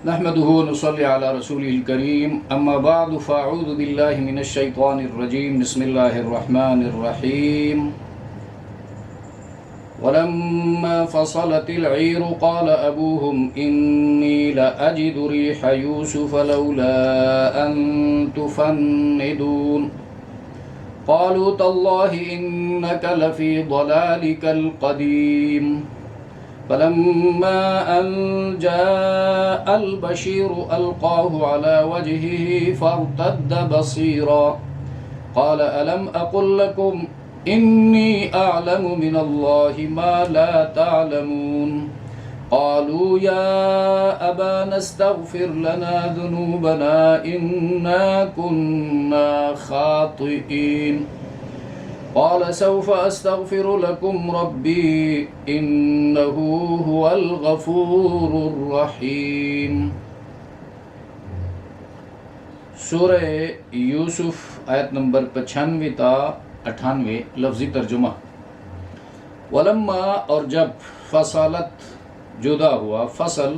نحمده ونصلي على رسوله الكريم أما بعد فأعوذ بالله من الشيطان الرجيم بسم الله الرحمن الرحيم ولما فصلت العير قال أبوهم إني لأجد ريح يوسف لولا أن تفندون قالوا تالله إنك لفي ضلالك القديم فلما أن جاء البشير ألقاه على وجهه فارتد بصيرا قال ألم أقل لكم إني أعلم من الله ما لا تعلمون قالوا يا أبانا استغفر لنا ذنوبنا إنا كنا خاطئين قال سوف أستغفر لكم ربي إنه هو الغفور الرحيم۔ سورہ یوسف آیت نمبر 95 تا 98 لفظی ترجمہ۔ ولما اور جب فصلت جدا ہوا، فصل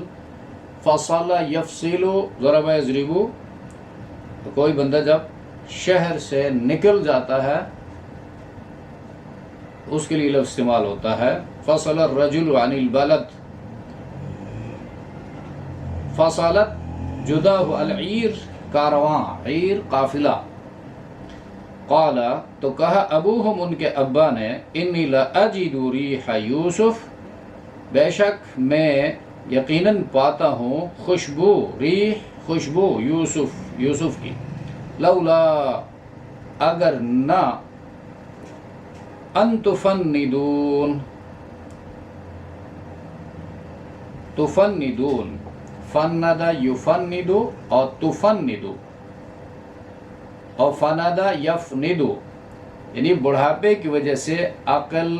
یفصل ضرب یضرب، کوئی بندہ جب شہر سے نکل جاتا ہے اس کے لیے لفظ استعمال ہوتا ہے۔ فصل الرجل عن البلد، فصلت جدا ہو، العیر کارواں، عیر قافلہ، قال تو کہا ابوہم ان کے ابا نے، انی لاجد ریح یوسف، بے شک میں یقیناً پاتا ہوں خوشبو، ریح خوشبو یوسف کی، لولا اگر نہ، ان تفندون، فند یفند اور تفند اور فند یفند، یعنی بڑھاپے کی وجہ سے عقل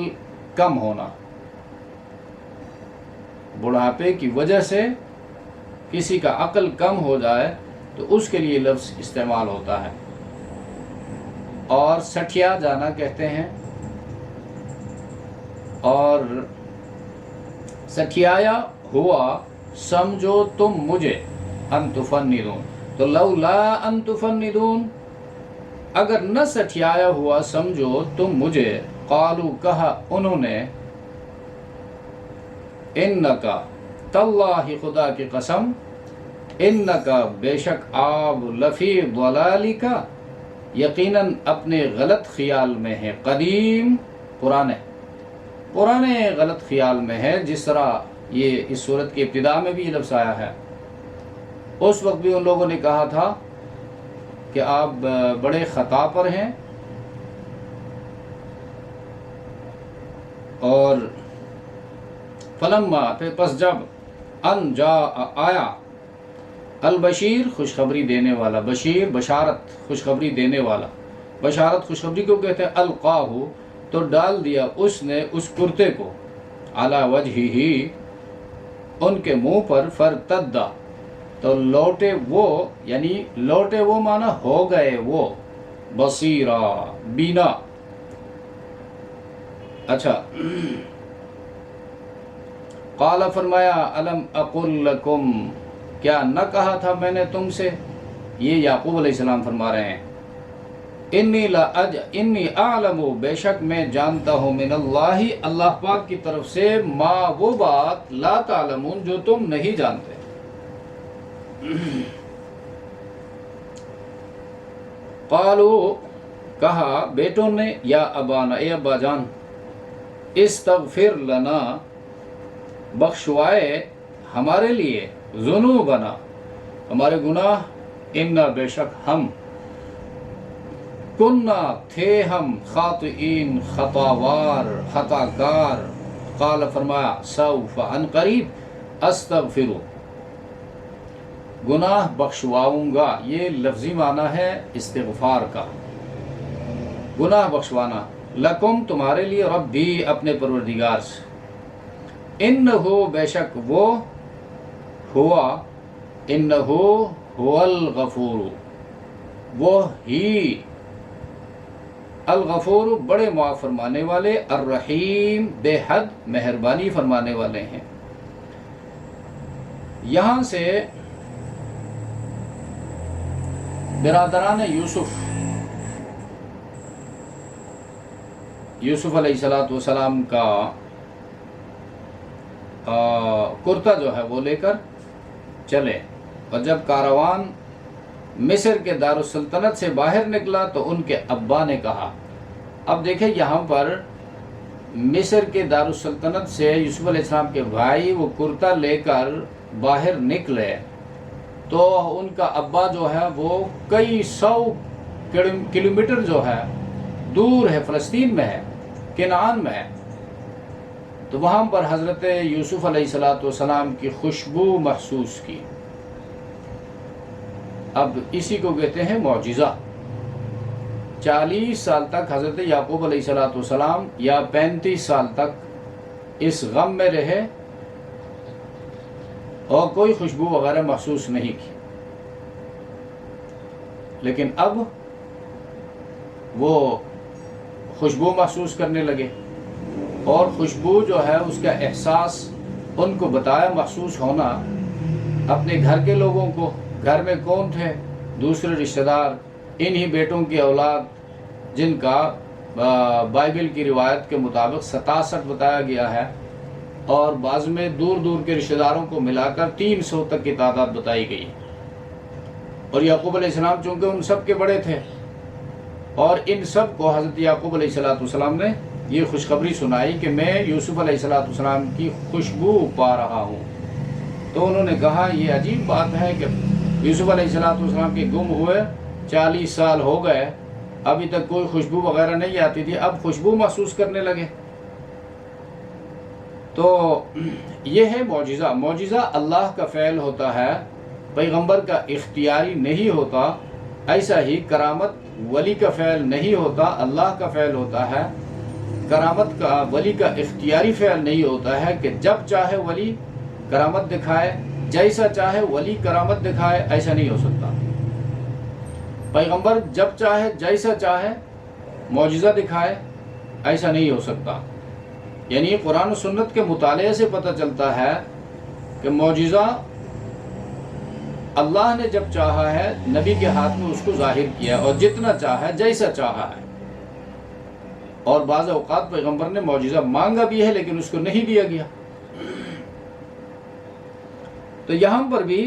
کم ہونا، بڑھاپے کی وجہ سے کسی کا عقل کم ہو جائے تو اس کے لیے لفظ استعمال ہوتا ہے، اور سٹھیا جانا کہتے ہیں، اور سٹھیایا ہوا سمجھو تم مجھے، ان تفندون، تو لولا ان تفندون، اگر نہ سٹھیایا ہوا سمجھو تم مجھے، قالو کہا انہوں نے، انکا تاللہ خدا کی قسم، انکا بے شک آپ، لفی ضلالکا یقیناً اپنے غلط خیال میں ہے، قدیم پرانے غلط خیال میں ہے، جس طرح یہ اس صورت کی ابتدا میں بھی یہ لفظ آیا ہے۔ اس وقت بھی ان لوگوں نے کہا تھا کہ آپ بڑے خطا پر ہیں، اور فلما پس جب، ان جا آیا، البشیر خوشخبری دینے والا، بشیر بشارت خوشخبری دینے والا، بشارت خوشخبری کو کہتے ہیں، القاہ تو ڈال دیا اس نے اس کرتے کو، علی وجہہ ان کے منہ پر، فرتدا تو لوٹے وہ، یعنی لوٹے وہ معنی ہو گئے وہ، بصیرا بینا۔ اچھا، قال فرمایا، الم اقل لکم کیا نہ کہا تھا میں نے تم سے، یہ یعقوب علیہ السلام فرما رہے ہیں، انی اعلم بے شک میں جانتا ہوں، من اللہ اللہ پاک کی طرف سے، ما وہ بات، لا تعلمون جو تم نہیں جانتے۔ قالو کہا بیٹوں نے، یا ابانا اے ابا جان، استغفر لنا بخشوائے ہمارے لیے، ذنوبنا ہمارے گناہ، انا بے شک ہم، کننا تھے ہم، خاطئین خطاوار خطاکار، قال فرمایا، سوف ان قریب، استغفر گناہ بخشواؤں گا، یہ لفظی معنی ہے استغفار کا، گناہ بخشوانا، لکم تمہارے لیے، ربی اپنے پروردگار سے، انہو بے شک وہ، ہوا انہو هو الغفور، وہ ہی الغفور بڑے معاف فرمانے والے، الرحیم بے حد مہربانی فرمانے والے ہیں۔ یہاں سے برادران یوسف علیہ السلام کا کرتا جو ہے وہ لے کر چلے، اور جب کاروان مصر کے دارالسلطنت سے باہر نکلا تو ان کے ابا نے کہا، اب دیکھیں یہاں پر مصر کے دارالسلطنت سے یوسف علیہ السلام کے بھائی وہ کرتا لے کر باہر نکلے تو ان کا ابا جو ہے وہ کئی 100 کلومیٹر جو ہے دور ہے، فلسطین میں ہے، کنعان میں ہے، تو وہاں پر حضرت یوسف علیہ السلام کی خوشبو محسوس کی۔ اب اسی کو کہتے ہیں معجزہ۔ 40 سال تک حضرت یعقوب علیہ السلام یا 35 سال تک اس غم میں رہے اور کوئی خوشبو وغیرہ محسوس نہیں کی، لیکن اب وہ خوشبو محسوس کرنے لگے، اور خوشبو جو ہے اس کا احساس ان کو بتایا، محسوس ہونا اپنے گھر کے لوگوں کو۔ گھر میں کون تھے؟ دوسرے رشتہ دار، انہی بیٹوں کی اولاد جن کا بائبل کی روایت کے مطابق 67 بتایا گیا ہے، اور بعض میں دور دور کے رشتہ داروں کو ملا کر 300 تک کی تعداد بتائی گئی۔ اور یعقوب علیہ السلام چونکہ ان سب کے بڑے تھے، اور ان سب کو حضرت یعقوب علیہ السلام نے یہ خوشخبری سنائی کہ میں یوسف علیہ السلام کی خوشبو پا رہا ہوں، تو انہوں نے کہا یہ عجیب بات ہے کہ یوسف علیہ السلام کے گم ہوئے 40 سال ہو گئے، ابھی تک کوئی خوشبو وغیرہ نہیں آتی تھی، اب خوشبو محسوس کرنے لگے۔ تو یہ ہے معجزہ۔ معجزہ اللہ کا فعل ہوتا ہے، پیغمبر کا اختیاری نہیں ہوتا۔ ایسا ہی کرامت ولی کا فعل نہیں ہوتا، اللہ کا فعل ہوتا ہے۔ کرامت کا ولی کا اختیاری فعل نہیں ہوتا ہے کہ جب چاہے ولی کرامت دکھائے، جیسا چاہے ولی کرامت دکھائے، ایسا نہیں ہو سکتا۔ پیغمبر جب چاہے جیسا چاہے معجزہ دکھائے، ایسا نہیں ہو سکتا۔ یعنی قرآن و سنت کے مطالعے سے پتہ چلتا ہے کہ معجزہ اللہ نے جب چاہا ہے نبی کے ہاتھ میں اس کو ظاہر کیا، اور جتنا چاہا جیسا چاہا ہے۔ اور بعض اوقات پیغمبر نے معجزہ مانگا بھی ہے لیکن اس کو نہیں دیا گیا۔ تو یہاں پر بھی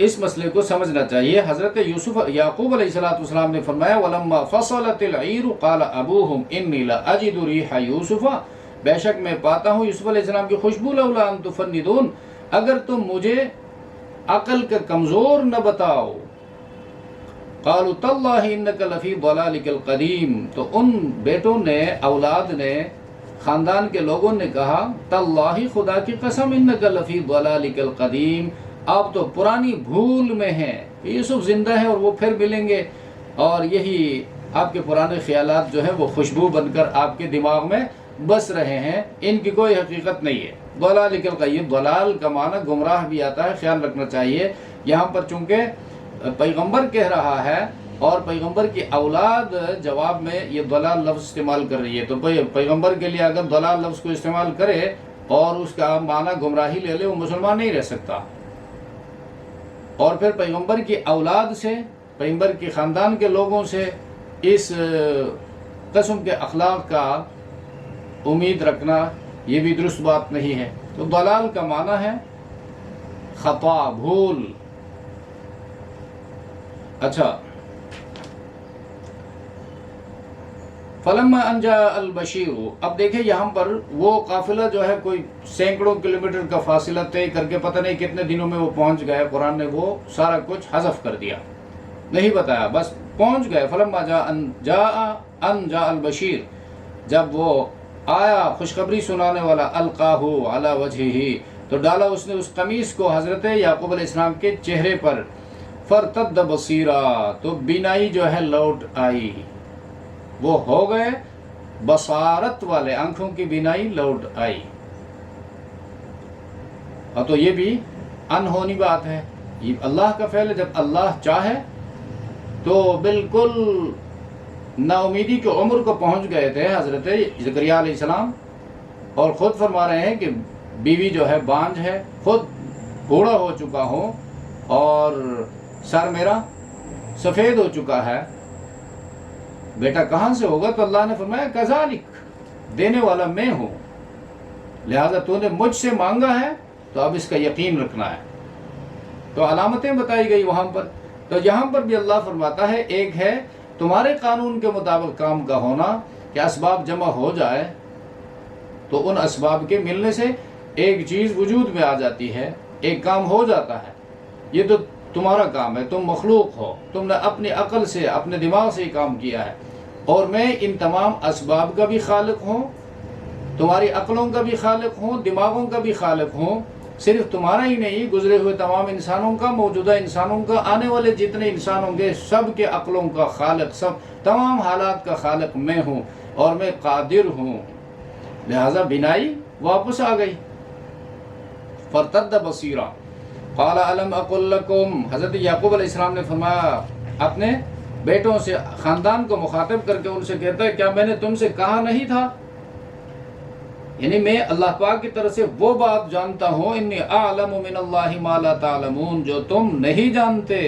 اس مسئلے کو سمجھنا چاہیے۔ حضرت یعقوب علیہ السلام نے فرمایا وَلَمَّا فَصَلَتِ الْعِيرُ قَالَ أَبُوهُمْ إِنِّي لَأَجِدُ رِيحَ يُوسُفَ، بے شک میں پاتا ہوں یوسف علیہ السلام کی خوشبو، لولا ان تفندون، اگر تم مجھے عقل کا کمزور نہ بتاؤ۔ قالوا تاللہ انک لفی ضلالک القدیم، تو ان بیٹوں نے، اولاد نے، خاندان کے لوگوں نے کہا تاللہ خدا کی قسم انک لفی ضلالک القدیم، آپ تو پرانی بھول میں ہیں، یوسف زندہ ہے اور وہ پھر ملیں گے، اور یہی آپ کے پرانے خیالات جو ہیں وہ خوشبو بن کر آپ کے دماغ میں بس رہے ہیں، ان کی کوئی حقیقت نہیں ہے۔ ضلالک القدیم، ضلال کا معنی گمراہ بھی آتا ہے، خیال رکھنا چاہیے۔ یہاں پر چونکہ پیغمبر کہہ رہا ہے اور پیغمبر کی اولاد جواب میں یہ ضلال لفظ استعمال کر رہی ہے، تو پیغمبر کے لیے اگر ضلال لفظ کو استعمال کرے اور اس کا معنی گمراہی لے لے، وہ مسلمان نہیں رہ سکتا۔ اور پھر پیغمبر کی اولاد سے، پیغمبر کے خاندان کے لوگوں سے اس قسم کے اخلاق کا امید رکھنا یہ بھی درست بات نہیں ہے۔ تو ضلال کا معنی ہے خطا، بھول۔ اچھا، فلما ان جاء البشیر، اب دیکھیں یہاں پر وہ قافلہ جو ہے کوئی سینکڑوں کلومیٹر کا فاصلہ طے کر کے پتہ نہیں کتنے دنوں میں وہ پہنچ گئے، قرآن نے وہ سارا کچھ حذف کر دیا، نہیں بتایا، بس پہنچ گئے۔ فلما جاء البشیر، جب وہ آیا خوشخبری سنانے والا، القاہ علی وجہہ، تو ڈالا اس نے اس قمیص کو حضرت یعقوب علیہ السلام کے چہرے پر، فرتد بصیرا، تو بینائی جو ہے لوٹ آئی، وہ ہو گئے بصارت والے، آنکھوں کی بینائی لوٹ آئی۔ اور تو یہ بھی انہونی بات ہے، یہ اللہ کا فعل ہے، جب اللہ چاہے تو بالکل نا امیدی کی عمر کو پہنچ گئے تھے حضرت زکریا علیہ السلام، اور خود فرما رہے ہیں کہ بیوی جو ہے بانجھ ہے، خود بوڑھا ہو چکا ہوں، اور سر میرا سفید ہو چکا ہے، بیٹا کہاں سے ہوگا؟ تو اللہ نے فرمایا کذالک، دینے والا میں ہوں، لہذا تو نے مجھ سے مانگا ہے تو اب اس کا یقین رکھنا ہے۔ تو علامتیں بتائی گئی وہاں پر۔ تو یہاں پر بھی اللہ فرماتا ہے ایک ہے تمہارے قانون کے مطابق کام کا ہونا کہ اسباب جمع ہو جائے تو ان اسباب کے ملنے سے ایک چیز وجود میں آ جاتی ہے، ایک کام ہو جاتا ہے۔ یہ تو تمہارا کام ہے، تم مخلوق ہو، تم نے اپنی عقل سے اپنے دماغ سے ہی کام کیا ہے، اور میں ان تمام اسباب کا بھی خالق ہوں، تمہاری عقلوں کا بھی خالق ہوں، دماغوں کا بھی خالق ہوں، صرف تمہارا ہی نہیں، گزرے ہوئے تمام انسانوں کا، موجودہ انسانوں کا، آنے والے جتنے انسان ہوں گے سب کے عقلوں کا خالق، سب تمام حالات کا خالق میں ہوں، اور میں قادر ہوں۔ لہذا بینائی واپس آ گئی۔ فرتد بصیرا قال الم اقل لکم، حضرت یعقوب علیہ السلام نے فرمایا اپنے بیٹوں سے، خاندان کو مخاطب کر کے ان سے کہتا ہے کیا میں نے تم سے کہا نہیں تھا؟ یعنی میں اللہ پاک کی طرف سے وہ بات جانتا ہوں، انی اعلم من اللہ ما لا تعلمون، جو تم نہیں جانتے۔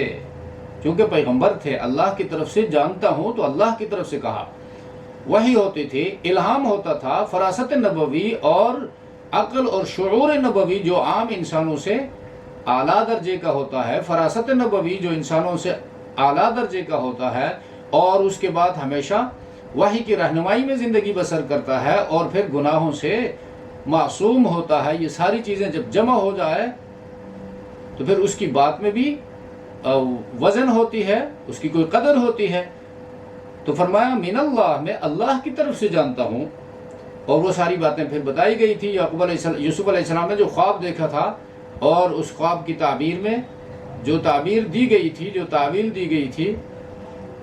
کیونکہ پیغمبر تھے، اللہ کی طرف سے جانتا ہوں تو اللہ کی طرف سے کہا۔ وحی ہوتی تھی، الہام ہوتا تھا، فراست نبوی اور عقل اور شعور نبوی جو عام انسانوں سے اعلیٰ درجے کا ہوتا ہے، فراست نبوی جو انسانوں سے اعلیٰ درجے کا ہوتا ہے، اور اس کے بعد ہمیشہ وحی کی رہنمائی میں زندگی بسر کرتا ہے اور پھر گناہوں سے معصوم ہوتا ہے، یہ ساری چیزیں جب جمع ہو جائے تو پھر اس کی بات میں بھی وزن ہوتی ہے، اس کی کوئی قدر ہوتی ہے۔ تو فرمایا من اللہ، میں اللہ کی طرف سے جانتا ہوں، اور وہ ساری باتیں پھر بتائی گئی تھی۔ یوسف علیہ السلام نے جو خواب دیکھا تھا اور اس خواب کی تعبیر میں جو تعبیر دی گئی تھی، جو تعویل دی گئی تھی،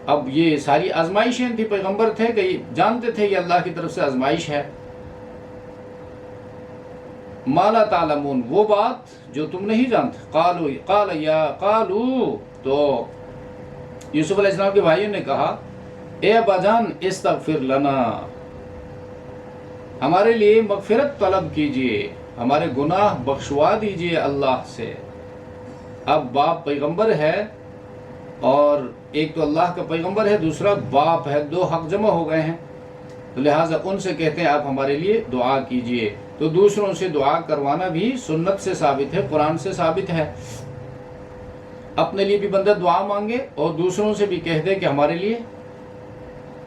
اب یہ ساری آزمائشیں تھی، پیغمبر تھے کہ جانتے تھے کہ اللہ کی طرف سے آزمائش ہے۔ ما لا تعلمون، وہ بات جو تم نہیں جانتے۔ قالو، تو یوسف علیہ السلام کے بھائیوں نے کہا اے ابا جان استغفر لنا، ہمارے لیے مغفرت طلب کیجئے، ہمارے گناہ بخشوا دیجئے اللہ سے۔ اب باپ پیغمبر ہے، اور ایک تو اللہ کا پیغمبر ہے، دوسرا باپ ہے، دو حق جمع ہو گئے ہیں، تو لہٰذا ان سے کہتے ہیں آپ ہمارے لیے دعا کیجئے۔ تو دوسروں سے دعا کروانا بھی سنت سے ثابت ہے، قرآن سے ثابت ہے۔ اپنے لیے بھی بندہ دعا مانگے اور دوسروں سے بھی کہہ دے کہ ہمارے لیے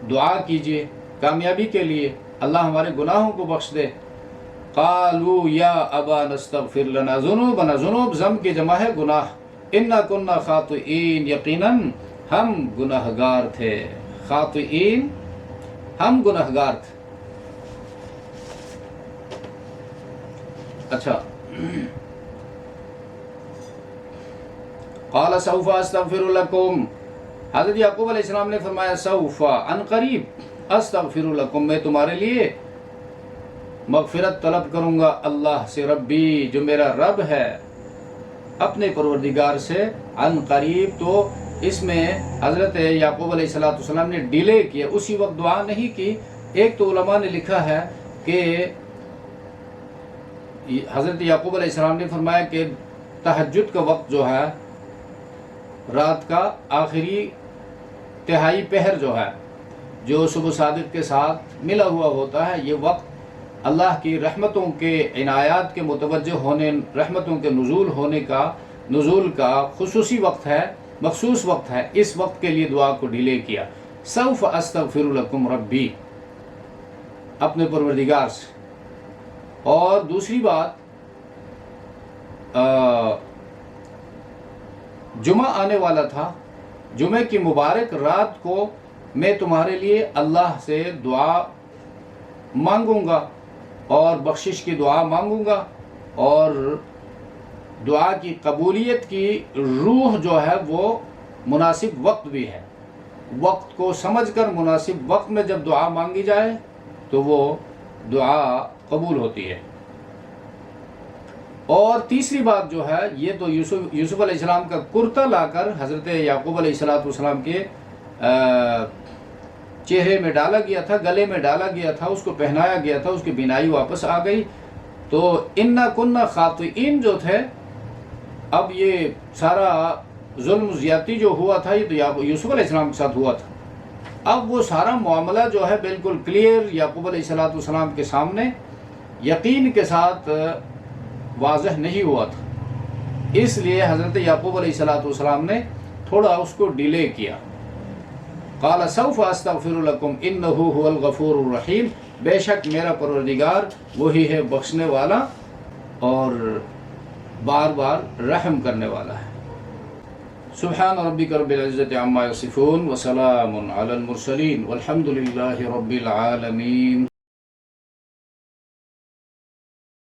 دعا کیجئے کامیابی کے لیے، اللہ ہمارے گناہوں کو بخش دے۔ قالوا یا ابا نستغفر لنا ذنوبنا، ذنوب ضم کی جمع ہے گناہ، انا کنا خاطئین، یقیناً ہم گناہگار تھے، خاطئین ہم گناہگار تھے۔ اچھا، قال سوف استغفر لکم، حضرت یعقوب علیہ السلام نے فرمایا سوف، ان قریب، استغفر لکم، میں تمہارے لیے مغفرت طلب کروں گا اللہ سے، ربی، جو میرا رب ہے، اپنے پروردگار سے، ان قریب۔ تو اس میں حضرت یعقوب علیہ السلام نے ڈیلے کیا، اسی وقت دعا نہیں کی۔ ایک تو علماء نے لکھا ہے کہ حضرت یعقوب علیہ السلام نے فرمایا کہ تہجد کا وقت جو ہے، رات کا آخری تہائی پہر جو ہے، جو صبح صادق کے ساتھ ملا ہوا ہوتا ہے، یہ وقت اللہ کی رحمتوں کے عنایات کے متوجہ ہونے، رحمتوں کے نزول کا خصوصی وقت ہے، مخصوص وقت ہے۔ اس وقت کے لیے دعا کو ڈیلے کیا، سوف استغفر لکم ربی، اپنے پروردگار سے۔ اور دوسری بات، جمعہ آنے والا تھا، جمعہ کی مبارک رات کو میں تمہارے لیے اللہ سے دعا مانگوں گا اور بخشش کی دعا مانگوں گا، اور دعا کی قبولیت کی روح جو ہے وہ مناسب وقت بھی ہے، وقت کو سمجھ کر مناسب وقت میں جب دعا مانگی جائے تو وہ دعا قبول ہوتی ہے۔ اور تیسری بات جو ہے، یہ تو یوسف علیہ السلام کا کرتا لا کر حضرت یعقوب علیہ السلام کے چہرے میں ڈالا گیا تھا، گلے میں ڈالا گیا تھا، اس کو پہنایا گیا تھا، اس کی بینائی واپس آ گئی۔ تو انا کنا خاطئین جو تھے، اب یہ سارا ظلم زیادتی جو ہوا تھا یہ تو یوسف علیہ السلام کے ساتھ ہوا تھا. اب وہ سارا معاملہ جو ہے بالکل کلیئر یعقوب علیہ السلام کے سامنے یقین کے ساتھ واضح نہیں ہوا تھا. اس لیے حضرت یعقوب علیہ السلام نے تھوڑا اس کو ڈیلے کیا. قال سوف استغفر لکم انہ هو الغفور الرحیم، بے شک میرا پروردگار وہی ہے بخشنے والا اور بار بار رحم کرنے والا ہے. سبحان ربک رب العزت عما یصفون وسلام علی المرسلین والحمد للہ رب العالمین.